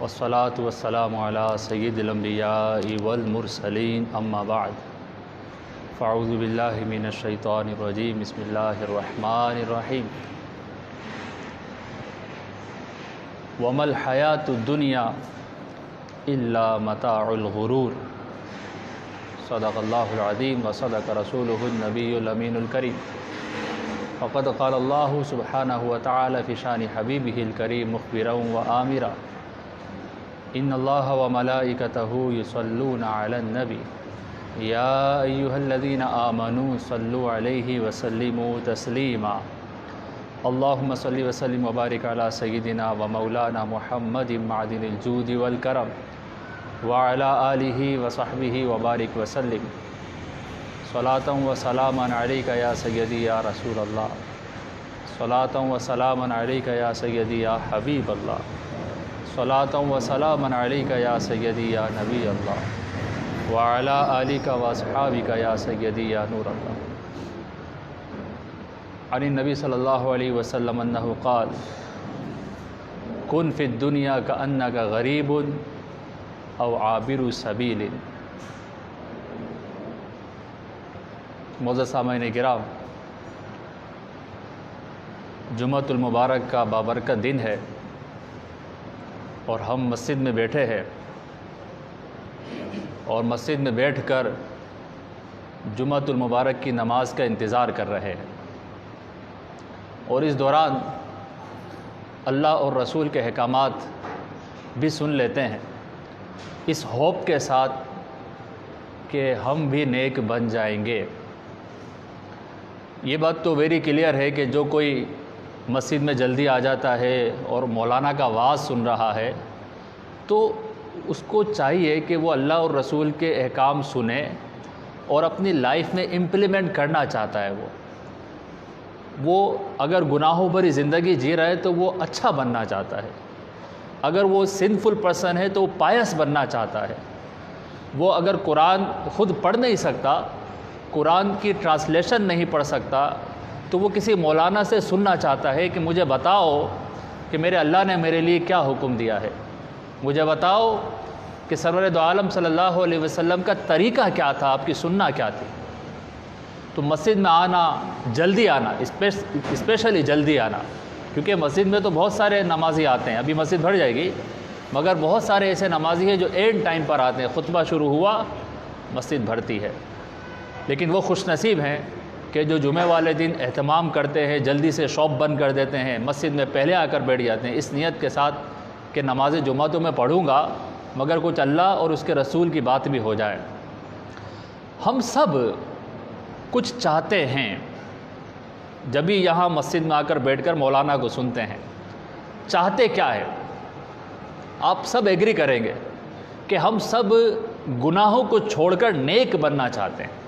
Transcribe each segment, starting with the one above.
والصلاة والسلام على سید الانبیاء والمرسلین اما بعد فاعوذ باللہ من الشیطان الرجیم بسم اللہ الرحمن الرحیم وما الحیاة الدنیا الا متاع الغرور صدق اللہ العظیم وصدق رسولہ النبی الامین الکریم فقد قال اللہ سبحانہ وتعالی فی شان حبیبہ الکریم مخبرا وآمرا ان اللہ وملائکتہ یصلون علی النبی یا ایہا الذین آمنوا صلوا علیہ وسلموا تسلیما اللہم صلی وسلم وبارک علی سیدنا ومولانا محمد معدن الجود والکرم وعلی آلہ وصحبہ وبارک وسلم صلاة و سلاما علیکہ یا سیدی یا رسول اللہ صلاة و سلاما علیکہ یا سیدی یا حبیب اللہ صلاة و سلاما علیکہ یا سیدی یا نبی اللہ وعلی آلک و اصحابک یا سیدی یا نور اللہ عن النبی صلی اللہ علیہ وسلم انہو قال کن فی الدنیا کأنک غریب او عابر سبیل. معزز سامعین کرام، جمعۃ المبارک کا بابرکت دن ہے اور ہم مسجد میں بیٹھے ہیں اور مسجد میں بیٹھ کر جمعۃ المبارک کی نماز کا انتظار کر رہے ہیں، اور اس دوران اللہ اور رسول کے احکامات بھی سن لیتے ہیں اس ہوپ کے ساتھ کہ ہم بھی نیک بن جائیں گے. یہ بات تو ویری کلیئر ہے کہ جو کوئی مسجد میں جلدی آ جاتا ہے اور مولانا کا وعظ سن رہا ہے تو اس کو چاہیے کہ وہ اللہ اور رسول کے احکام سنے اور اپنی لائف میں امپلیمنٹ کرنا چاہتا ہے. وہ اگر گناہوں بھری زندگی جی رہا ہے تو وہ اچھا بننا چاہتا ہے، اگر وہ سنفل پرسن ہے تو وہ پائس بننا چاہتا ہے. وہ اگر قرآن خود پڑھ نہیں سکتا، قرآن کی ٹرانسلیشن نہیں پڑھ سکتا، تو وہ کسی مولانا سے سننا چاہتا ہے کہ مجھے بتاؤ کہ میرے اللہ نے میرے لیے کیا حکم دیا ہے، مجھے بتاؤ کہ سرور دو عالم صلی اللہ علیہ وسلم کا طریقہ کیا تھا، آپ کی سننا کیا تھی. تو مسجد میں آنا، جلدی آنا، اسپیشلی جلدی آنا، کیونکہ مسجد میں تو بہت سارے نمازی آتے ہیں، ابھی مسجد بھر جائے گی، مگر بہت سارے ایسے نمازی ہیں جو اینڈ ٹائم پر آتے ہیں، خطبہ شروع ہوا مسجد بھرتی ہے. لیکن وہ خوش نصیب ہیں کہ جو جمعہ والے دن اہتمام کرتے ہیں، جلدی سے شاپ بند کر دیتے ہیں، مسجد میں پہلے آ کر بیٹھ جاتے ہیں اس نیت کے ساتھ کہ نماز جمعہ تو میں پڑھوں گا مگر کچھ اللہ اور اس کے رسول کی بات بھی ہو جائے. ہم سب کچھ چاہتے ہیں جب بھی یہاں مسجد میں آ کر بیٹھ کر مولانا کو سنتے ہیں. چاہتے کیا ہے؟ آپ سب ایگری کریں گے کہ ہم سب گناہوں کو چھوڑ کر نیک بننا چاہتے ہیں.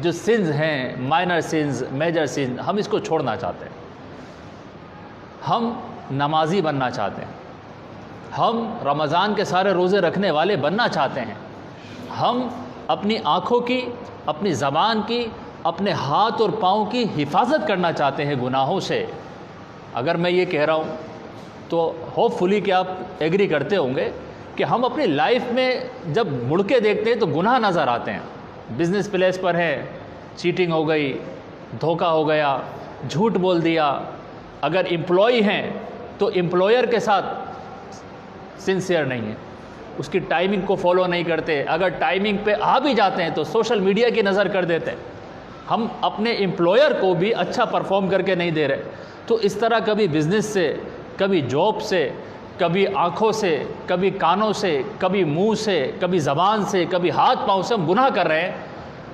جو سنز ہیں، مائنر سنز، میجر سنز، ہم اس کو چھوڑنا چاہتے ہیں. ہم نمازی بننا چاہتے ہیں، ہم رمضان کے سارے روزے رکھنے والے بننا چاہتے ہیں، ہم اپنی آنکھوں کی، اپنی زبان کی، اپنے ہاتھ اور پاؤں کی حفاظت کرنا چاہتے ہیں گناہوں سے. اگر میں یہ کہہ رہا ہوں تو ہوپ فلی کہ آپ ایگری کرتے ہوں گے کہ ہم اپنی لائف میں جب مڑ کے دیکھتے ہیں تو گناہ نظر آتے ہیں. بزنس پلیس پر ہے، چیٹنگ ہو گئی، دھوکہ ہو گیا، جھوٹ بول دیا. اگر امپلائی ہیں تو امپلائر کے ساتھ سنسیئر نہیں ہے، اس کی ٹائمنگ کو فالو نہیں کرتے. اگر ٹائمنگ پہ آ بھی جاتے ہیں تو سوشل میڈیا کی نظر کر دیتے ہیں. ہم اپنے امپلائر کو بھی اچھا پرفارم کر کے نہیں دے رہے. تو اس طرح کبھی بزنس سے، کبھی جاب سے، کبھی آنکھوں سے، کبھی کانوں سے، کبھی منہ سے، کبھی زبان سے، کبھی ہاتھ پاؤں سے ہم گناہ کر رہے ہیں.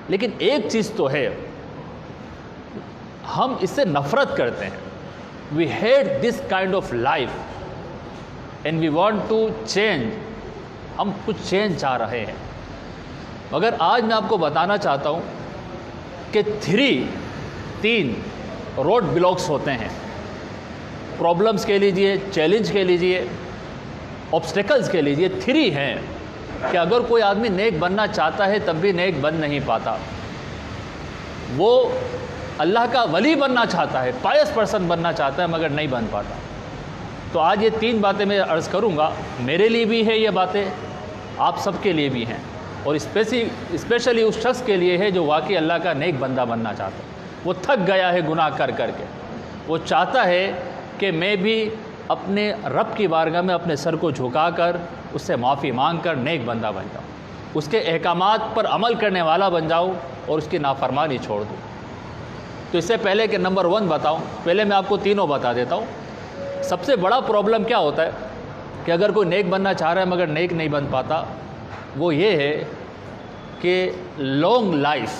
لیکن ایک چیز تو ہے، ہم اس سے نفرت کرتے ہیں. We hate this kind of life and we want to change. ہم کچھ چینج چاہ رہے ہیں. مگر آج میں آپ کو بتانا چاہتا ہوں کہ تین روڈ بلاکس ہوتے ہیں. پرابلمز کے لیجئے، چیلنج کے لیجئے، آبسٹیکلز کے لیجئے. 3 ہیں کہ اگر کوئی آدمی نیک بننا چاہتا ہے تب بھی نیک بن نہیں پاتا. وہ اللہ کا ولی بننا چاہتا ہے، پائس پرسن بننا چاہتا ہے مگر نہیں بن پاتا. تو آج یہ 3 باتیں میں عرض کروں گا، میرے لیے بھی ہے یہ باتیں، آپ سب کے لیے بھی ہیں، اور اسپیشلی اس شخص کے لیے ہے جو واقعی اللہ کا نیک بندہ بننا چاہتا ہے۔ وہ تھک گیا ہے گناہ کر کر کے، وہ چاہتا ہے کہ میں بھی اپنے رب کی بارگاہ میں اپنے سر کو جھکا کر اس سے معافی مانگ کر نیک بندہ بن جاؤں، اس کے احکامات پر عمل کرنے والا بن جاؤں اور اس کی نافرمانی چھوڑ دوں۔ تو اس سے پہلے کہ نمبر 1 بتاؤں، پہلے میں آپ کو تینوں بتا دیتا ہوں۔ سب سے بڑا پرابلم کیا ہوتا ہے کہ اگر کوئی نیک بننا چاہ رہا ہے مگر نیک نہیں بن پاتا، وہ یہ ہے کہ long life,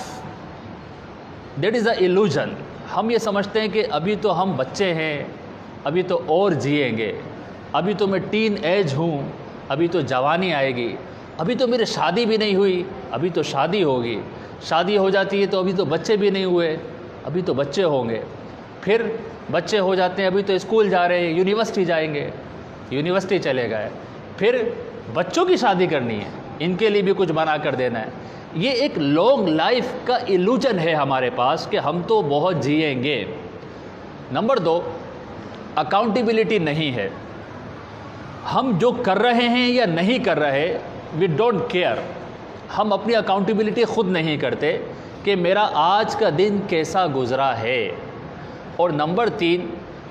that is a illusion. ہم یہ سمجھتے ہیں کہ ابھی تو ہم بچے ہیں، ابھی تو اور جئیں گے، ابھی تو میں ٹین ایج ہوں، ابھی تو جوانی آئے گی، ابھی تو میری شادی بھی نہیں ہوئی، ابھی تو شادی ہوگی، شادی ہو جاتی ہے تو ابھی تو بچے بھی نہیں ہوئے، ابھی تو بچے ہوں گے، پھر بچے ہو جاتے ہیں، ابھی تو اسکول جا رہے ہیں، یونیورسٹی جائیں گے، یونیورسٹی چلے گئے، پھر بچوں کی شادی کرنی ہے، ان کے لیے بھی کچھ بنا کر دینا ہے۔ یہ ایک لانگ لائف کا ایلوژن ہے ہمارے پاس کہ ہم تو بہت جئیں گے۔ نمبر 2، اکاؤنٹیبلٹی نہیں ہے۔ ہم جو کر رہے ہیں یا نہیں کر رہے، وی ڈونٹ کیئر، ہم اپنی اکاؤنٹیبلٹی خود نہیں کرتے کہ میرا آج کا دن کیسا گزرا ہے۔ اور نمبر 3،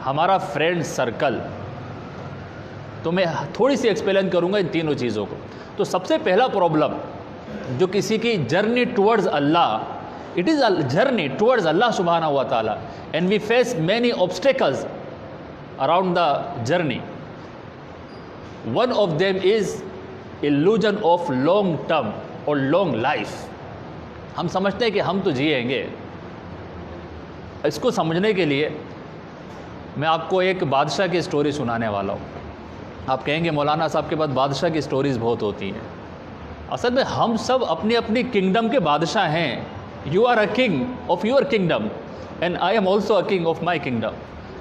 ہمارا فرینڈ سرکل۔ تو میں تھوڑی سی ایکسپلین کروں گا ان تینوں چیزوں کو۔ تو سب سے پہلا پرابلم جو کسی کی journey towards Allah, it is a journey towards Allah سبحانہ و تعالی، and we face many obstacles around the journey. One of them is illusion of long term or long life. ہم سمجھتے ہیں کہ ہم تو جئیں گے۔ اس کو سمجھنے کے لیے میں آپ کو ایک بادشاہ کی سٹوری سنانے والا ہوں۔ آپ کہیں گے مولانا صاحب کے پاس بادشاہ کی سٹوریز بہت ہوتی ہیں۔ اصل میں ہم سب اپنی اپنی کنگڈم کے بادشاہ ہیں۔ You are a king of your kingdom and I am also a king of my kingdom.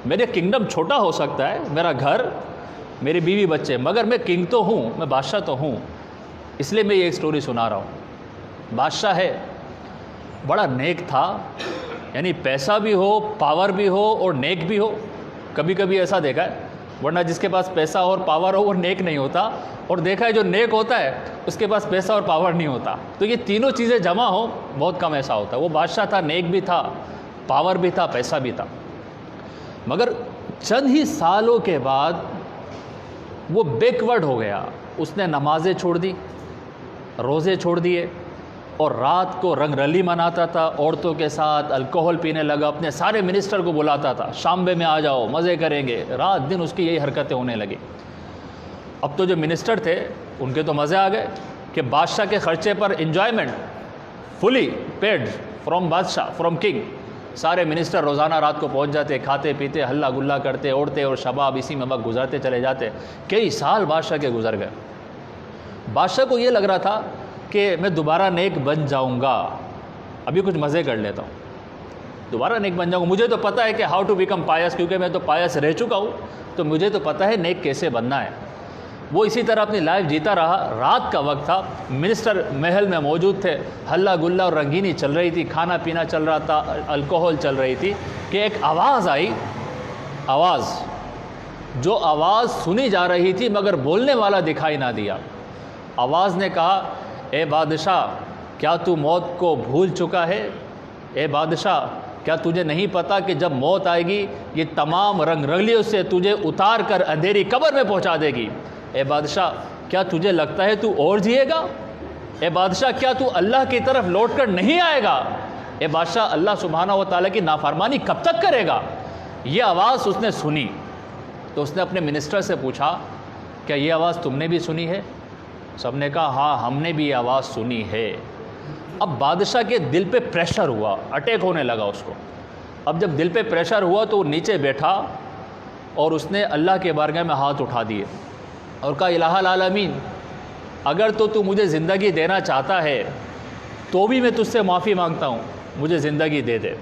میرے کنگڈم چھوٹا ہو سکتا ہے، میرا گھر، میری بیوی بچے، مگر میں کنگ تو ہوں، میں بادشاہ تو ہوں۔ اس لیے میں یہ ایک سٹوری سنا رہا ہوں۔ بادشاہ ہے، بڑا نیک تھا، یعنی پیسہ بھی ہو، پاور بھی ہو اور نیک بھی ہو۔ کبھی کبھی ایسا دیکھا ہے، ورنہ جس کے پاس پیسہ اور پاور ہو وہ نیک نہیں ہوتا، اور دیکھا ہے جو نیک ہوتا ہے اس کے پاس پیسہ اور پاور نہیں ہوتا۔ تو یہ تینوں چیزیں جمع ہو بہت کم ایسا ہوتا ہے۔ وہ بادشاہ تھا، نیک بھی تھا، پاور بھی تھا، پیسہ بھی تھا، مگر چند ہی سالوں کے بعد وہ بیکورڈ ہو گیا۔ اس نے نمازیں چھوڑ دی، روزے چھوڑ دیے، اور رات کو رنگ رلی مناتا تھا، عورتوں کے ساتھ الکوہل پینے لگا، اپنے سارے منسٹر کو بلاتا تھا، شامبے میں آ جاؤ مزے کریں گے، رات دن اس کی یہی حرکتیں ہونے لگی۔ اب تو جو منسٹر تھے ان کے تو مزے آ گئے کہ بادشاہ کے خرچے پر انجوائمنٹ فلی پیڈ فرام بادشاہ، فرام کنگ۔ سارے منسٹر روزانہ رات کو پہنچ جاتے، کھاتے پیتے ہلا گلا کرتے، عورتیں اور شباب اسی میں وقت گزارتے چلے جاتے۔ کئی سال بادشاہ کے گزر گئے۔ بادشاہ کو یہ لگ رہا تھا کہ میں دوبارہ نیک بن جاؤں گا، ابھی کچھ مزے کر لیتا ہوں، دوبارہ نیک بن جاؤں گا۔ مجھے تو پتہ ہے کہ ہاؤ ٹو بیکم پائس، کیونکہ میں تو پائس رہ چکا ہوں، تو مجھے تو پتہ ہے نیک کیسے بننا ہے۔ وہ اسی طرح اپنی لائف جیتا رہا۔ رات کا وقت تھا، منسٹر محل میں موجود تھے، ہلا گلا اور رنگینی چل رہی تھی، کھانا پینا چل رہا تھا، الکوہل چل رہی تھی، کہ ایک آواز آئی، جو آواز سنی جا رہی تھی مگر بولنے والا دکھائی نہ دیا۔ آواز نے کہا، اے بادشاہ کیا تو موت کو بھول چکا ہے؟ اے بادشاہ کیا تجھے نہیں پتا کہ جب موت آئے گی یہ تمام رنگ رلیوں سے تجھے اتار کر اندھیری قبر میں پہنچا دے گی؟ اے بادشاہ کیا تجھے لگتا ہے تو اور جیے گا؟ اے بادشاہ کیا تو اللہ کی طرف لوٹ کر نہیں آئے گا؟ اے بادشاہ اللہ سبحانہ و تعالیٰ کی نافرمانی کب تک کرے گا؟ یہ آواز اس نے سنی تو اس نے اپنے منسٹر سے پوچھا، کیا یہ آواز تم نے بھی سنی ہے؟ سب نے کہا ہاں ہم نے بھی یہ آواز سنی ہے۔ اب بادشاہ کے دل پہ پریشر ہوا، اٹیک ہونے لگا اس کو۔ اب جب دل پہ پریشر ہوا تو وہ نیچے بیٹھا اور اس نے اللہ کے بارگاہ میں ہاتھ اٹھا دیے اور کہا، الہ العالمین اگر تو مجھے زندگی دینا چاہتا ہے تو بھی میں تجھ سے معافی مانگتا ہوں، مجھے زندگی دے دے،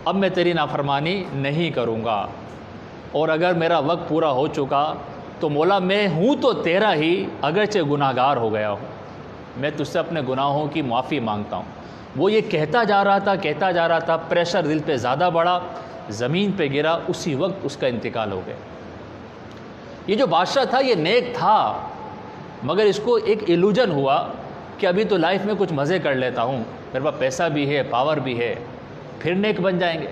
اب میں تیری نافرمانی نہیں کروں گا، اور اگر میرا وقت پورا ہو چکا تو مولا میں ہوں تو تیرا ہی، اگرچہ گناہ گار ہو گیا ہوں، میں تجھ سے اپنے گناہوں کی معافی مانگتا ہوں۔ وہ یہ کہتا جا رہا تھا، پریشر دل پہ زیادہ بڑھا، زمین پہ گرا، اسی وقت اس کا انتقال ہو گیا۔ یہ جو بادشاہ تھا یہ نیک تھا، مگر اس کو ایک ایلوژن ہوا کہ ابھی تو لائف میں کچھ مزے کر لیتا ہوں، میرے پاس پیسہ بھی ہے، پاور بھی ہے، پھر نیک بن جائیں گے۔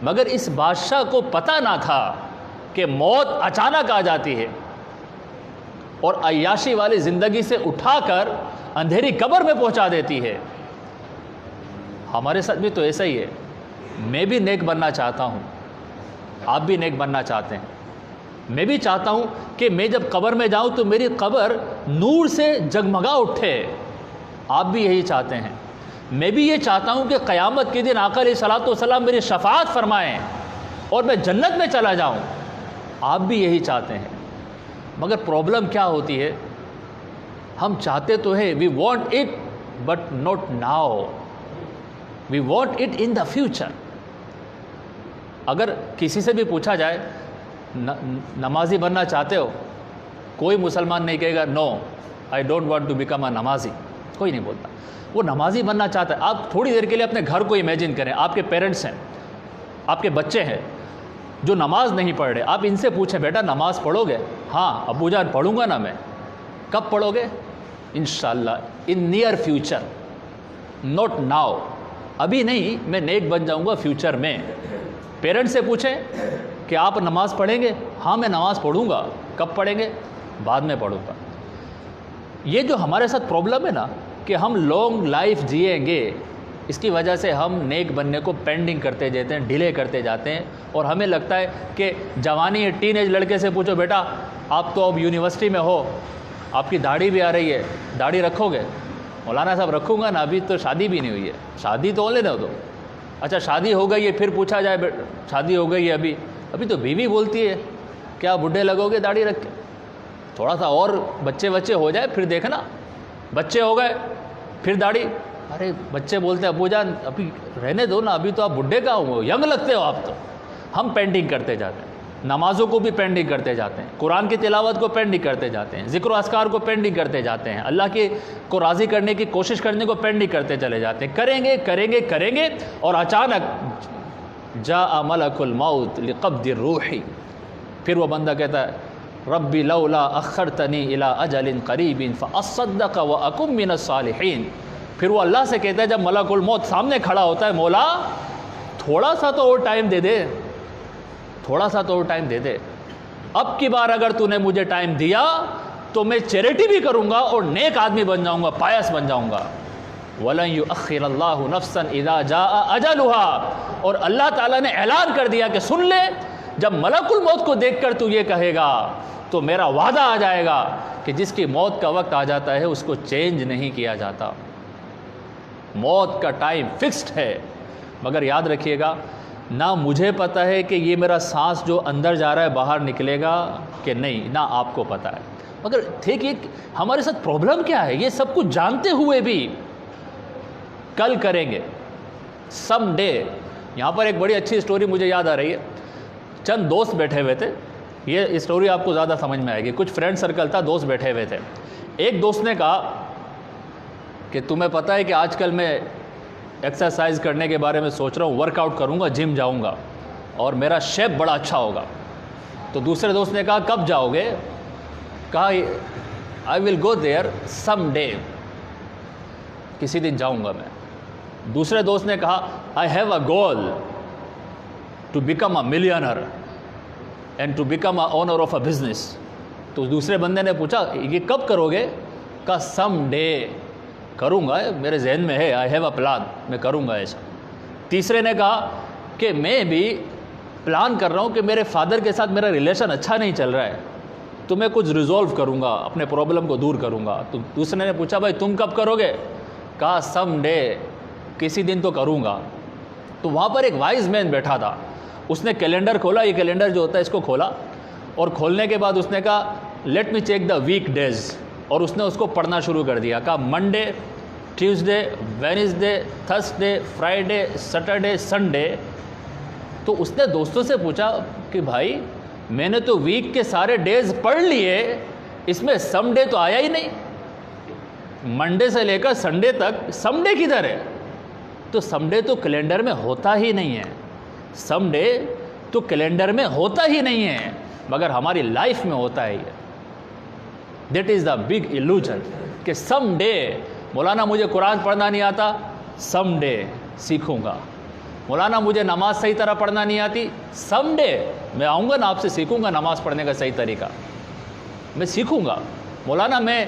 مگر اس بادشاہ کو پتہ نہ تھا کہ موت اچانک آ جاتی ہے اور عیاشی والی زندگی سے اٹھا کر اندھیری قبر میں پہنچا دیتی ہے۔ ہمارے ساتھ بھی تو ایسا ہی ہے۔ میں بھی نیک بننا چاہتا ہوں، آپ بھی نیک بننا چاہتے ہیں۔ میں بھی چاہتا ہوں کہ میں جب قبر میں جاؤں تو میری قبر نور سے جگمگا اٹھے۔ آپ بھی یہی چاہتے ہیں۔ میں بھی یہ چاہتا ہوں کہ قیامت کے دن آقا علیہ الصلوۃ والسلام میری شفاعت فرمائیں اور میں جنت میں چلا جاؤں۔ آپ بھی یہی چاہتے ہیں، مگر پرابلم کیا ہوتی ہے؟ ہم چاہتے تو ہیں، we want it but not now, we want it in the future. اگر کسی سے بھی پوچھا جائے نمازی بننا چاہتے ہو، کوئی مسلمان نہیں کہے گا no I don't want to become a نمازی، کوئی نہیں بولتا۔ وہ نمازی بننا چاہتا ہے۔ آپ تھوڑی دیر کے لیے اپنے گھر کو امیجن کریں، آپ کے پیرنٹس ہیں، آپ کے بچے ہیں جو نماز نہیں پڑھ رہے، آپ ان سے پوچھیں بیٹا نماز پڑھو گے؟ ہاں ابو جان پڑھوں گا نا میں۔ کب پڑھو گے؟ انشاءاللہ in near future, not now, ابھی نہیں، میں نیک بن جاؤں گا فیوچر میں۔ پیرنٹ سے پوچھیں کہ آپ نماز پڑھیں گے؟ ہاں میں نماز پڑھوں گا۔ کب پڑھیں گے؟ بعد میں پڑھوں گا۔ یہ جو ہمارے ساتھ پرابلم ہے نا کہ ہم لانگ لائف جئیں گے، اس کی وجہ سے ہم نیک بننے کو پینڈنگ کرتے جاتے ہیں، ڈیلے کرتے جاتے ہیں، اور ہمیں لگتا ہے کہ جوانی ٹین ایج لڑکے سے پوچھو بیٹا آپ تو اب یونیورسٹی میں ہو، آپ کی داڑھی بھی آ رہی ہے، داڑھی رکھو گے؟ مولانا صاحب رکھوں گا نا، ابھی تو شادی بھی نہیں ہوئی ہے۔ شادی تو لے نا تو اچھا شادی ہو گئی ہے، پھر پوچھا جائے شادی ہو گئی ہے ابھی تو بیوی بولتی ہے کیا بڈھے لگو گے داڑھی رکھ کے؟ تھوڑا سا اور بچے ہو جائے پھر دیکھنا، بچے ہو گئے پھر داڑھی، ارے بچے بولتے ہیں ابو جان ابھی رہنے دو نا، ابھی تو آپ بڈھے کا ہو، ینگ لگتے ہو آپ۔ تو ہم پینڈنگ کرتے جاتے ہیں، نمازوں کو بھی پینڈنگ کرتے جاتے ہیں، قرآن کی تلاوت کو پینڈنگ کرتے جاتے ہیں، ذکر و اذکار کو پینڈنگ کرتے جاتے ہیں، اللہ کو راضی کرنے کی کوشش کرنے کو پینڈنگ کرتے چلے جاتے ہیں، کریں گے اور اچانک جاء ملک الموت لقبض الروح، پھر وہ بندہ کہتا ہے ربی لولا اخرتنی الی اجل قریب فاصدق واکن من الصالحین۔ پھر وہ اللہ سے کہتا ہے جب ملک الموت سامنے کھڑا ہوتا ہے، مولا تھوڑا سا تو اور ٹائم دے دے، تھوڑا سا تو اور ٹائم دے دے، اب کی بار اگر تو نے مجھے ٹائم دیا تو میں چیریٹی بھی کروں گا اور نیک آدمی بن جاؤں گا، پایس بن جاؤں گا۔ وَلَن يُؤَخِّرَ اللَّهُ نَفْسًا إِذَا جَاءَ أَجَلُهَا، اور اللہ تعالیٰ نے اعلان کر دیا کہ سن لے، جب ملک الموت کو دیکھ کر تو یہ کہے گا تو میرا وعدہ آ جائے گا کہ جس کی موت کا وقت آ جاتا ہے اس کو چینج نہیں کیا جاتا، موت کا ٹائم فکسڈ ہے۔ مگر یاد رکھیے گا، نہ مجھے پتہ ہے کہ یہ میرا سانس جو اندر جا رہا ہے باہر نکلے گا کہ نہیں، نہ آپ کو پتہ ہے۔ مگر دیکھیے ہمارے ساتھ پرابلم کیا ہے، یہ سب کچھ جانتے ہوئے بھی کل کریں گے، سم ڈے۔ یہاں پر ایک بڑی اچھی اسٹوری مجھے یاد آ رہی ہے، چند دوست بیٹھے ہوئے تھے، یہ اسٹوری آپ کو زیادہ سمجھ میں آئے گی۔ کچھ فرینڈ سرکل تھا، دوست بیٹھے ہوئے تھے۔ ایک دوست نے کہا کہ تمہیں پتہ ہے کہ آج کل میں ایکسرسائز کرنے کے بارے میں سوچ رہا ہوں، ورک آؤٹ کروں گا، جم جاؤں گا اور میرا شیپ بڑا اچھا ہوگا۔ تو دوسرے دوست نے کہا کب جاؤ گے؟ کہا آئی ول گو دیئر سم ڈے، کسی دن جاؤں گا میں۔ دوسرے دوست نے کہا I have a goal to become a millionaire and to become a owner of a business. تو دوسرے بندے نے پوچھا یہ کب کرو گے؟ کہا سم ڈے، کروں گا، میرے ذہن میں ہے، آئی ہیو اے پلان، میں کروں گا ایسا۔ تیسرے نے کہا کہ میں بھی پلان کر رہا ہوں کہ میرے فادر کے ساتھ میرا ریلیشن اچھا نہیں چل رہا ہے، تو میں کچھ ریزولو کروں گا، اپنے پرابلم کو دور کروں گا۔ تو دوسرے نے پوچھا بھائی تم کب کرو گے؟ کہا سم ڈے، کسی دن تو کروں گا۔ تو وہاں پر ایک وائز مین بیٹھا تھا، اس نے کیلنڈر کھولا، یہ کیلنڈر جو ہوتا ہے اس کو کھولا، اور کھولنے کے بعد اس نے کہا let me check the week days, اور اس نے اس کو پڑھنا شروع کر دیا۔ کہا Monday, Tuesday, Wednesday, Thursday, Friday, Saturday, Sunday. تو اس نے دوستوں سے پوچھا کہ بھائی میں نے تو ویک کے سارے ڈیز پڑھ لیے، اس میں سم ڈے تو آیا ہی نہیں، منڈے سے لے کر سنڈے تک سم ڈے کدھر ہے؟ تو سم ڈے تو کیلنڈر میں ہوتا ہی نہیں ہے، سم ڈے تو کیلنڈر میں ہوتا ہی نہیں ہے۔ مگر ہماری لائف میں ہوتا ہے یہ. That is the big illusion کہ سم ڈے مولانا مجھے قرآن پڑھنا نہیں آتا, سم ڈے سیکھوں گا. مولانا مجھے نماز صحیح طرح پڑھنا نہیں آتی, سم ڈے میں آؤں گا نا آپ سے سیکھوں گا نماز پڑھنے کا صحیح طریقہ, میں سیکھوں گا. مولانا میں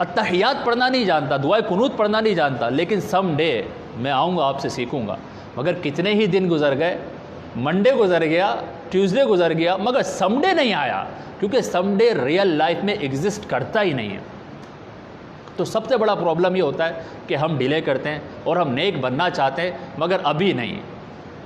اتحیات پڑھنا نہیں جانتا, دعائے قنوت پڑھنا نہیں جانتا, لیکن سم ڈے میں آؤں گا آپ سے سیکھوں گا. مگر کتنے ہی دن گزر گئے, منڈے گزر گیا, ٹیوزڈے گزر گیا, مگر سم ڈے نہیں آیا, کیونکہ سم ڈے ریئل لائف میں ایگزسٹ کرتا ہی نہیں ہے. تو سب سے بڑا پرابلم یہ ہوتا ہے کہ ہم ڈیلے کرتے ہیں اور ہم نیک بننا چاہتے ہیں مگر ابھی نہیں.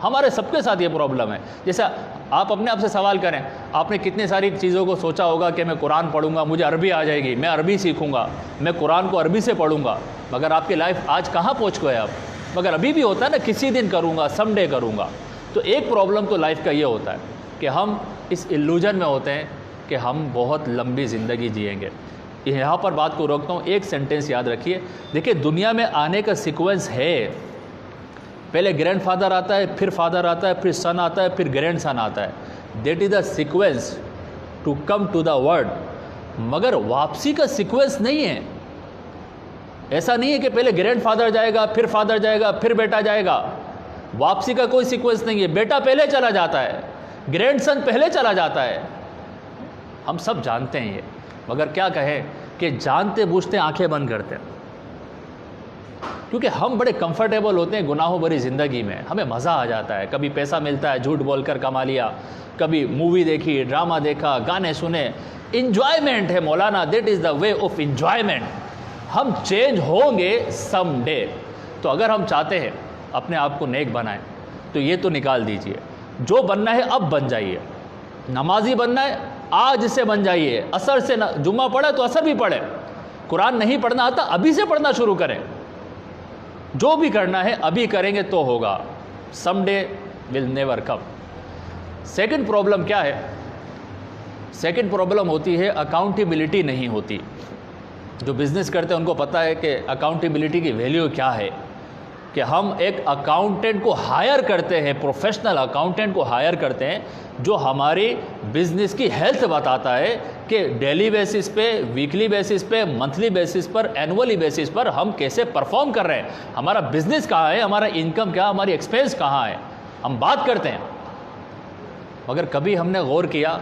ہمارے سب کے ساتھ یہ پرابلم ہے. جیسا آپ اپنے آپ سے سوال کریں, آپ نے کتنی ساری چیزوں کو سوچا ہوگا کہ میں قرآن پڑھوں گا, مجھے عربی آ جائے گی, میں عربی سیکھوں گا, میں قرآن کو عربی سے پڑھوں گا, مگر آپ کی لائف آج کہاں پہنچ گئے آپ؟ مگر ابھی بھی ہوتا ہے نا, کسی دن کروں گا, سم ڈے کروں گا. تو ایک پرابلم تو لائف کا یہ ہوتا ہے کہ ہم اس ایلوژن میں ہوتے ہیں کہ ہم بہت لمبی زندگی جئیں گے. یہاں پر بات کو روکتا ہوں, ایک سینٹنس یاد رکھیے. دیکھیں دنیا میں آنے کا سیکوینس ہے, پہلے گرینڈ فادر آتا ہے, پھر فادر آتا ہے, پھر سن آتا ہے, پھر گرینڈ سن آتا ہے. That is the sequence to come to the world. مگر واپسی کا سیکوینس نہیں ہے. ایسا نہیں ہے کہ پہلے گرینڈ فادر جائے گا, پھر فادر جائے گا, پھر بیٹا جائے گا. واپسی کا کوئی سیکوینس نہیں ہے. بیٹا پہلے چلا جاتا ہے, گرینڈ سن پہلے چلا جاتا ہے. ہم سب جانتے ہیں یہ, مگر کیا کہیں کہ جانتے بوجھتے آنکھیں بند کرتے ہیں, کیونکہ ہم بڑے کمفرٹیبل ہوتے ہیں گناہوں بھری زندگی میں. ہمیں مزہ آ جاتا ہے, کبھی پیسہ ملتا ہے جھوٹ بول کر کما لیا, کبھی مووی دیکھی, ڈرامہ دیکھا, گانے سنے, انجوائمنٹ ہے مولانا. That is the way of enjoyment. ہم چینج ہوں گے سم ڈے. تو اگر ہم چاہتے ہیں اپنے آپ کو نیک بنائیں تو یہ تو نکال دیجئے, جو بننا ہے اب بن جائیے. نمازی بننا ہے آج سے بن جائیے. عصر سے جمعہ پڑھے تو عصر بھی پڑھے. قرآن نہیں پڑھنا آتا ابھی سے پڑھنا شروع کریں. جو بھی کرنا ہے ابھی کریں گے تو ہوگا. Some day will never come. Second problem کیا ہے؟ سیکنڈ پرابلم ہوتی ہے اکاؤنٹیبلٹی نہیں ہوتی. جو بزنس کرتے ہیں ان کو پتہ ہے کہ اکاؤنٹیبلٹی کی ویلیو کیا ہے, کہ ہم ایک اکاؤنٹنٹ کو ہائر کرتے ہیں, پروفیشنل اکاؤنٹنٹ کو ہائر کرتے ہیں, جو ہماری بزنس کی ہیلتھ بتاتا ہے کہ ڈیلی بیسس پہ, ویکلی بیسس پہ, منتھلی بیسس پر, اینولی بیسس پر ہم کیسے پرفارم کر رہے ہیں, ہمارا بزنس کہاں ہے, ہمارا انکم کیا, ہماری ایکسپینس کہاں ہے. ہم بات کرتے ہیں, مگر کبھی ہم نے غور کیا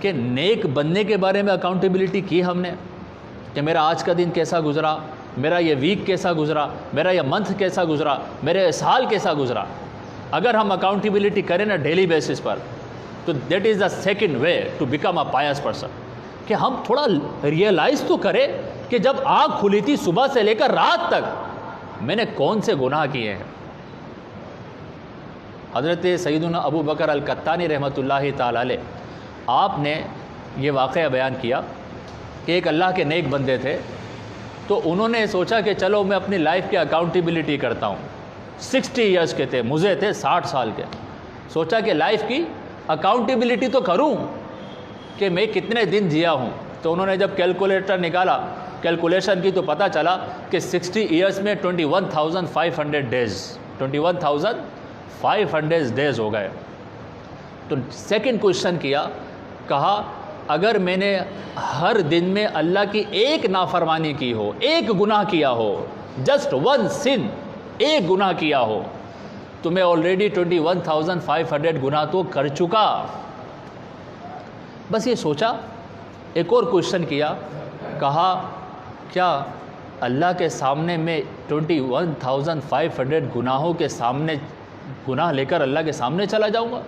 کہ نیک بننے کے بارے میں اکاؤنٹیبلٹی کی ہم نے, کہ میرا آج کا دن کیسا گزرا, میرا یہ ویک کیسا گزرا, میرا یہ منتھ کیسا گزرا, میرا یہ سال کیسا گزرا. اگر ہم اکاؤنٹیبلٹی کریں نا ڈیلی بیسس پر, تو that is the second way to become a pious person. کہ ہم تھوڑا ریئلائز تو کریں کہ جب آنکھ کھلی تھی صبح سے لے کر رات تک میں نے کون سے گناہ کیے ہیں. حضرت سیدنا ابو بکر القطانی رحمۃ اللہ تعالی علیہ, آپ نے یہ واقعہ بیان کیا کہ ایک اللہ کے نیک بندے تھے, تو انہوں نے سوچا کہ چلو میں اپنی لائف کی اکاؤنٹیبلٹی کرتا ہوں. 60 ایئرس کے تھے, مجھے تھے 60 سال کے. سوچا کہ لائف کی اکاؤنٹیبلٹی تو کروں کہ میں کتنے دن جیا ہوں. تو انہوں نے جب کیلکولیٹر نکالا, کیلکولیشن کی, تو پتہ چلا کہ 60 ایئرس میں 21,500 ڈیز, 21,500 ڈیز ہو گئے. تو سیکنڈ کوشچن کیا, کہا اگر میں نے ہر دن میں اللہ کی ایک نافرمانی کی ہو, ایک گناہ کیا ہو, جسٹ ون سن, ایک گناہ کیا ہو, تو میں آلریڈی 21,500 گناہ تو کر چکا. بس یہ سوچا. ایک اور کوشچن کیا, کہا کیا اللہ کے سامنے میں 21,500 گناہوں کے سامنے گناہ لے کر اللہ کے سامنے چلا جاؤں گا؟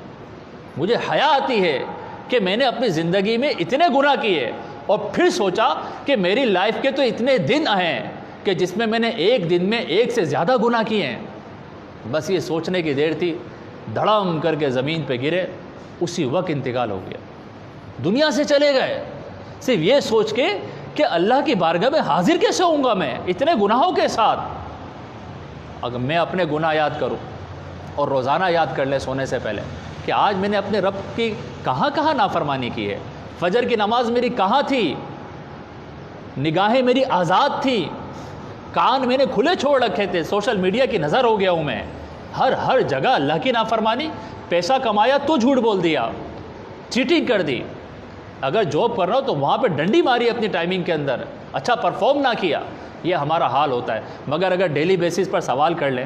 مجھے حیا آتی ہے کہ میں نے اپنی زندگی میں اتنے گناہ کیے. اور پھر سوچا کہ میری لائف کے تو اتنے دن ہیں کہ جس میں میں نے ایک دن میں ایک سے زیادہ گناہ کیے ہیں. بس یہ سوچنے کی دیر تھی, دھڑام کر کے زمین پہ گرے, اسی وقت انتقال ہو گیا, دنیا سے چلے گئے. صرف یہ سوچ کے کہ اللہ کی بارگاہ میں حاضر کیسے ہوں گا میں اتنے گناہوں کے ساتھ. اگر میں اپنے گناہ یاد کروں اور روزانہ یاد کر لیں سونے سے پہلے کہ آج میں نے اپنے رب کی کہاں کہاں نافرمانی کی ہے, فجر کی نماز میری کہاں تھی, نگاہیں میری آزاد تھی, کان میں نے کھلے چھوڑ رکھے تھے, سوشل میڈیا کی نظر ہو گیا ہوں میں, ہر جگہ اللہ کی نافرمانی. پیسہ کمایا تو جھوٹ بول دیا, چیٹنگ کر دی. اگر جاب کر رہا ہو تو وہاں پہ ڈنڈی ماری اپنی ٹائمنگ کے اندر, اچھا پرفارم نہ کیا. یہ ہمارا حال ہوتا ہے. مگر اگر ڈیلی بیسس پر سوال کر لیں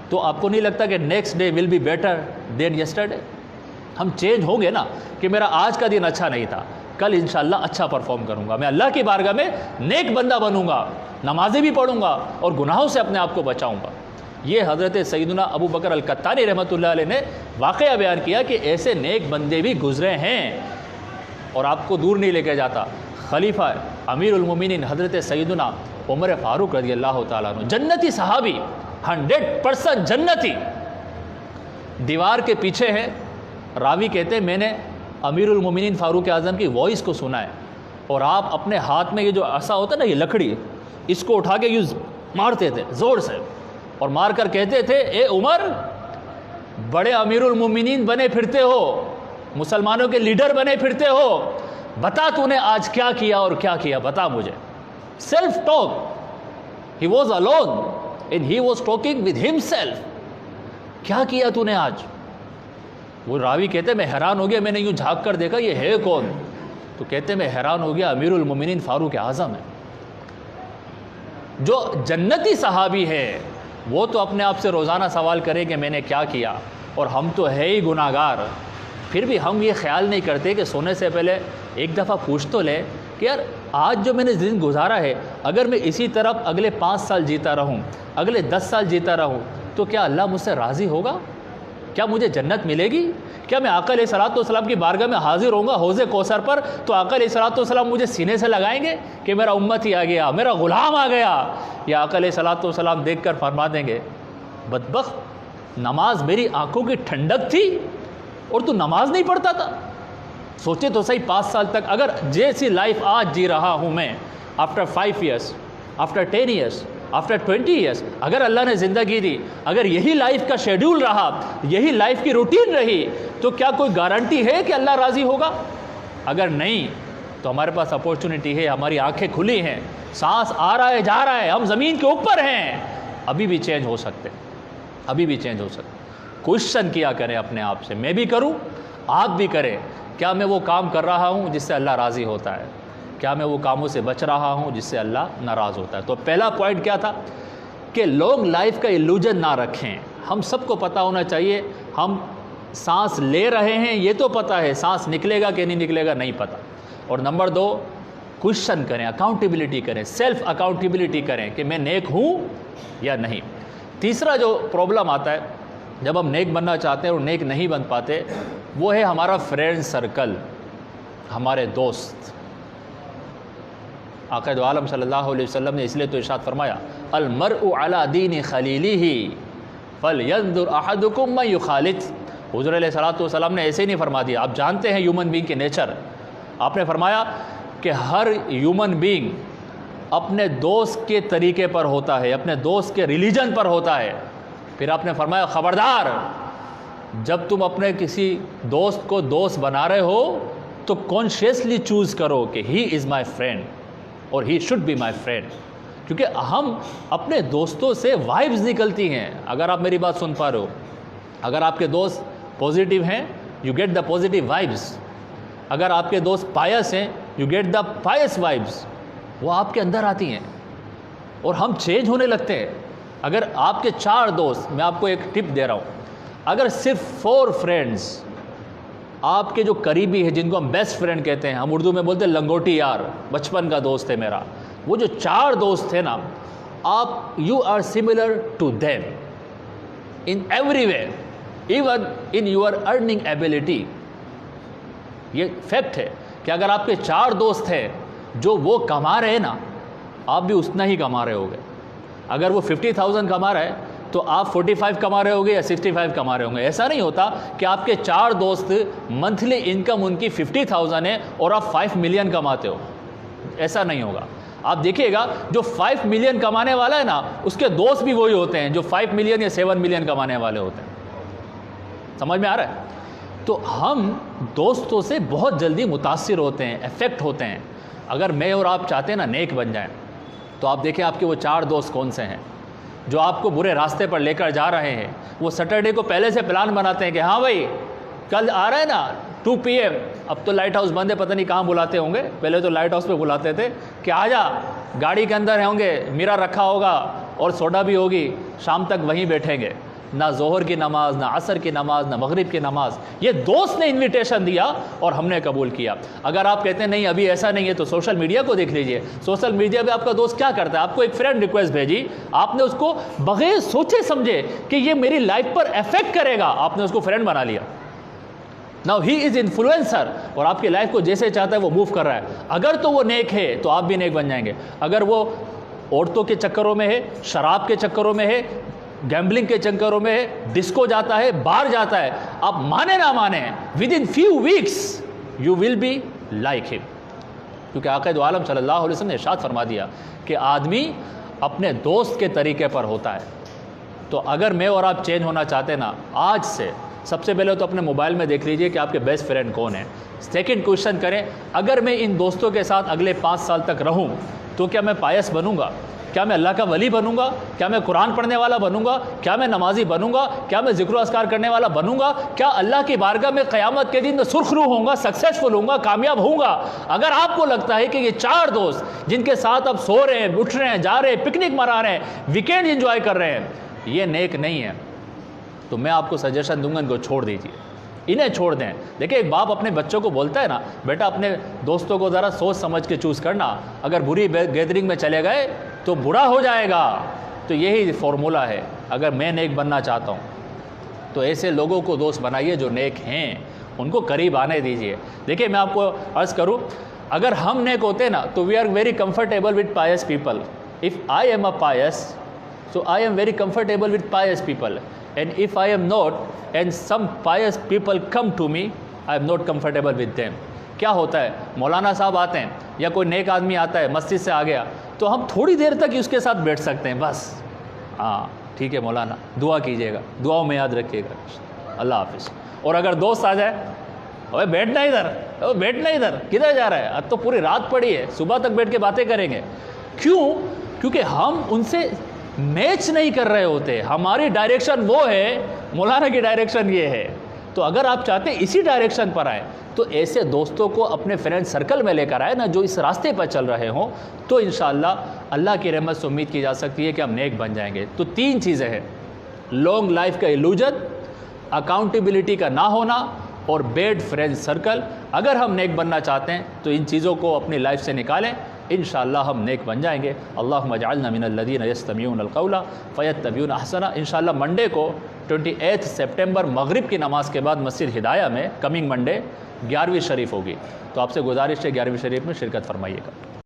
تو آپ کو نہیں لگتا کہ next day will be better than yesterday? ہم چینج ہوں گے نا کہ میرا آج کا دن اچھا نہیں تھا, کل انشاءاللہ اچھا پرفارم کروں گا, میں اللہ کی بارگاہ میں نیک بندہ بنوں گا, نمازیں بھی پڑھوں گا اور گناہوں سے اپنے آپ کو بچاؤں گا. یہ حضرت سیدنا ابو بکر القطانی رحمۃ اللہ علیہ نے واقعہ بیان کیا کہ ایسے نیک بندے بھی گزرے ہیں. اور آپ کو دور نہیں لے کے جاتا, خلیفہ امیر المومنین حضرت سیدنا عمر فاروق رضی اللہ تعالیٰ عنہ, جنتی صحابی, 100% جنتی. دیوار کے پیچھے ہے, راوی کہتے ہیں میں نے امیر المومنین فاروق اعظم کی وائس کو سنا ہے, اور آپ اپنے ہاتھ میں یہ جو عصا ہوتا ہے نا, یہ لکڑی, اس کو اٹھا کے یوں مارتے تھے زور سے, اور مار کر کہتے تھے اے عمر, بڑے امیر المومنین بنے پھرتے ہو, مسلمانوں کے لیڈر بنے پھرتے ہو, بتا تو نے آج کیا کیا اور کیا کیا, بتا مجھے. Self talk, he was alone and he was talking with himself. کیا کیا تو نے آج؟ وہ راوی کہتے میں حیران ہو گیا, میں نے یوں جھانک کر دیکھا یہ ہے کون؟ تو کہتے میں حیران ہو گیا, امیر المومنین فاروق اعظم ہے. جو جنتی صحابی ہے وہ تو اپنے آپ سے روزانہ سوال کرے کہ میں نے کیا کیا, اور ہم تو ہے ہی گناہ گار. پھر بھی ہم یہ خیال نہیں کرتے کہ سونے سے پہلے ایک دفعہ پوچھ تو لے کہ یار آج جو میں نے دن گزارا ہے, اگر میں اسی طرح اگلے 5 سال جیتا رہوں, اگلے 10 سال جیتا رہوں, تو کیا اللہ مجھ سے راضی ہوگا؟ کیا مجھے جنت ملے گی؟ کیا میں آقا علیہ الصلوۃ والسلام کی بارگاہ میں حاضر ہوں گا حوض کوثر پر تو آقا علیہ الصلوۃ والسلام مجھے سینے سے لگائیں گے کہ میرا امتی آ گیا, میرا غلام آ گیا؟ یا آقا علیہ الصلوۃ والسلام دیکھ کر فرما دیں گے بدبخت, نماز میری آنکھوں کی ٹھنڈک تھی اور تو نماز نہیں پڑھتا تھا. سوچے تو صحیح, 5 سال تک اگر جیسی لائف آج جی رہا ہوں میں, after 5 years, after 10 years, after 20 years, اگر اللہ نے زندگی دی, اگر یہی لائف کا شیڈول رہا, یہی لائف کی روٹین رہی, تو کیا کوئی گارنٹی ہے کہ اللہ راضی ہوگا؟ اگر نہیں تو ہمارے پاس اپورچونٹی ہے, ہماری آنکھیں کھلی ہیں, سانس آ رہا ہے جا رہا ہے, ہم زمین کے اوپر ہیں, ابھی بھی چینج ہو سکتے, ابھی بھی چینج ہو سکتے. کوشچن کیا کریں اپنے آپ سے, میں بھی کروں, آپ بھی کریں, کیا میں وہ کام کر رہا ہوں جس سے اللہ راضی ہوتا ہے؟ کیا میں وہ کاموں سے بچ رہا ہوں جس سے اللہ ناراض ہوتا ہے؟ تو پہلا پوائنٹ کیا تھا کہ لانگ لائف کا ایلوژن نہ رکھیں. ہم سب کو پتہ ہونا چاہیے ہم سانس لے رہے ہیں, یہ تو پتہ ہے, سانس نکلے گا کہ نہیں نکلے گا نہیں پتہ. اور نمبر 2, کوشچن کریں, اکاؤنٹیبلٹی کریں, سیلف اکاؤنٹیبلٹی کریں کہ میں نیک ہوں یا نہیں. تیسرا جو پرابلم آتا ہے جب ہم نیک بننا چاہتے ہیں اور نیک نہیں بن پاتے, وہ ہے ہمارا فرینڈ سرکل, ہمارے دوست. آقا دو عالم صلی اللہ علیہ وسلم نے اس لیے تو ارشاد فرمایا المرء علی دین خلیلہ فلینظر احدکم من یخالط. حضور علیہ الصلوۃ والسلام نے ایسے ہی نہیں فرما دیا, آپ جانتے ہیں ہیومن بینگ کے نیچر. آپ نے فرمایا کہ ہر ہیومن بینگ اپنے دوست کے طریقے پر ہوتا ہے, اپنے دوست کے ریلیجن پر ہوتا ہے. پھر آپ نے فرمایا خبردار, جب تم اپنے کسی دوست کو دوست بنا رہے ہو تو کانشیسلی چوز کرو کہ ہی از مائی فرینڈ اور he should be my friend. کیونکہ ہم اپنے دوستوں سے وائبز نکلتی ہیں. اگر آپ میری بات سن پا رہے ہو, اگر آپ کے دوست پازیٹیو ہیں you get the positive vibes, اگر آپ کے دوست پائس ہیں you get the pious vibes, وہ آپ کے اندر آتی ہیں اور ہم چینج ہونے لگتے ہیں. اگر آپ کے 4 دوست, میں آپ کو ایک ٹپ دے رہا ہوں, اگر صرف 4 فرینڈز آپ کے جو قریبی ہیں, جن کو ہم بیسٹ فرینڈ کہتے ہیں, ہم اردو میں بولتے ہیں لنگوٹی یار, بچپن کا دوست ہے میرا, وہ جو 4 دوست تھے نا, آپ you are similar to them in every way, even in your earning ability. یہ فیکٹ ہے کہ اگر آپ کے 4 دوست ہیں جو وہ کما رہے ہیں نا, آپ بھی اتنا ہی کما رہے ہوگے. اگر وہ 50,000 کما رہا ہے تو آپ 45 کما رہے ہوگے یا 65 کما رہے ہوں گے. ایسا نہیں ہوتا کہ آپ کے 4 دوست منتھلی انکم ان کی 50,000 ہے اور آپ 5 ملین کماتے ہو, ایسا نہیں ہوگا. آپ دیکھیے گا جو 5 ملین کمانے والا ہے نا, اس کے دوست بھی وہی ہوتے ہیں جو 5 ملین یا 7 ملین کمانے والے ہوتے ہیں. سمجھ میں آ رہا ہے؟ تو ہم دوستوں سے بہت جلدی متاثر ہوتے ہیں, افیکٹ ہوتے ہیں. اگر میں اور آپ چاہتے ہیں نا نیک بن جائیں, تو آپ دیکھیں آپ کے وہ 4 دوست کون سے ہیں جو آپ کو برے راستے پر لے کر جا رہے ہیں. وہ سیٹرڈے کو پہلے سے پلان بناتے ہیں کہ ہاں بھائی کل آ رہا ہے نا 2 PM اب تو لائٹ ہاؤس بند ہے، پتہ نہیں کہاں بلاتے ہوں گے، پہلے تو لائٹ ہاؤس پہ بلاتے تھے کہ آ جا، گاڑی کے اندر ہوں گے، میرا رکھا ہوگا اور سوڈا بھی ہوگی، شام تک وہیں بیٹھیں گے، نہ ظہر کی نماز، نہ عصر کی نماز، نہ مغرب کی نماز. یہ دوست نے انویٹیشن دیا اور ہم نے قبول کیا. اگر آپ کہتے ہیں نہیں ابھی ایسا نہیں ہے تو سوشل میڈیا کو دیکھ لیجئے. سوشل میڈیا پہ آپ کا دوست کیا کرتا ہے؟ آپ کو ایک فرینڈ ریکویسٹ بھیجی، آپ نے اس کو بغیر سوچے سمجھے کہ یہ میری لائف پر افیکٹ کرے گا، آپ نے اس کو فرینڈ بنا لیا. Now he is influencer اور آپ کی لائف کو جیسے چاہتا ہے وہ موو کر رہا ہے. اگر تو وہ نیک ہے تو آپ بھی نیک بن جائیں گے. اگر وہ عورتوں کے چکروں میں ہے، شراب کے چکروں میں ہے، گیمبلنگ کے چکروں میں ہے، ڈسکو جاتا ہے، باہر جاتا ہے، آپ مانے نہ مانے within few weeks you will be like him. کیونکہ آقا دو عالم صلی اللہ علیہ وسلم نے ارشاد فرما دیا کہ آدمی اپنے دوست کے طریقے پر ہوتا ہے. تو اگر میں اور آپ چینج ہونا چاہتے ہیں نا، آج سے سب سے پہلے تو اپنے موبائل میں دیکھ لیجئے کہ آپ کے بیسٹ فرینڈ کون ہیں. سیکنڈ کوشچن کریں، اگر میں ان دوستوں کے ساتھ اگلے 5 سال تک رہوں تو کیا میں پائس بنوں گا؟ کیا میں اللہ کا ولی بنوں گا؟ کیا میں قرآن پڑھنے والا بنوں گا؟ کیا میں نمازی بنوں گا؟ کیا میں ذکر و اذکار کرنے والا بنوں گا؟ کیا اللہ کی بارگاہ میں قیامت کے دن میں سرخ روح ہوں گا، سکسیسفل ہوں گا، کامیاب ہوں گا؟ اگر آپ کو لگتا ہے کہ یہ 4 دوست جن کے ساتھ آپ سو رہے ہیں، اٹھ رہے ہیں، جا رہے ہیں، پکنک مرا رہے ہیں، ویکینڈ انجوائے کر رہے ہیں، یہ نیک نہیں ہے، تو میں آپ کو سجیشن دوں گا ان کو چھوڑ دیجیے، انہیں چھوڑ دیں. دیکھیں ایک باپ اپنے بچوں کو بولتا ہے نا، بیٹا اپنے دوستوں کو ذرا سوچ سمجھ کے چوز کرنا، اگر بری گیدرنگ میں چلے گئے تو برا ہو جائے گا. تو یہی فارمولہ ہے. اگر میں نیک بننا چاہتا ہوں تو ایسے لوگوں کو دوست بنائیے جو نیک ہیں، ان کو قریب آنے دیجیے. دیکھیں میں آپ کو عرض کروں، اگر ہم نیک ہوتے نا تو we are very comfortable with pious people. If I am a pious so I am very comfortable with pious people, and if I am not and some pious people come to me, I am not comfortable with them. کیا ہوتا ہے، مولانا صاحب آتے ہیں یا کوئی نیک آدمی آتا ہے مسجد سے آ گیا تو ہم تھوڑی دیر تک اس کے ساتھ بیٹھ سکتے ہیں، بس ہاں ٹھیک ہے مولانا دعا کیجیے گا، دعاؤں میں یاد رکھیے گا، اللہ حافظ. اور اگر دوست آ جائے، اوے بیٹھنا ادھر، بیٹھنا ادھر، کدھر جا رہا ہے، اب تو پوری رات پڑی ہے، صبح تک بیٹھ کے باتیں کریں گے. کیوں؟ کیونکہ ہم ان سے میچ نہیں کر رہے ہوتے. ہماری ڈائریکشن وہ ہے، مولانا کی ڈائریکشن یہ ہے. تو اگر آپ چاہتے ہیں اسی ڈائریکشن پر آئے تو ایسے دوستوں کو اپنے فرینڈ سرکل میں لے کر آئے نا جو اس راستے پر چل رہے ہوں، تو انشاءاللہ اللہ کی رحمت سے امید کی جا سکتی ہے کہ ہم نیک بن جائیں گے. تو 3 چیزیں ہیں، لانگ لائف کا ایلوژن، اکاؤنٹیبلٹی کا نہ ہونا، اور بیڈ فرینڈ سرکل. اگر ہم نیک بننا چاہتے ہیں تو ان چیزوں کو اپنی لائف سے نکالیں، انشاءاللہ ہم نیک بن جائیں گے. اللہم اجعلنا من الذین یستمعون القول فیتبعون احسنہ. انشاءاللہ منڈے کو 28 سپٹمبر مغرب کی نماز کے بعد مسجد ہدایہ میں کمنگ منڈے 11ویں شریف ہوگی، تو آپ سے گزارش ہے 11ویں شریف میں شرکت فرمائیے گا.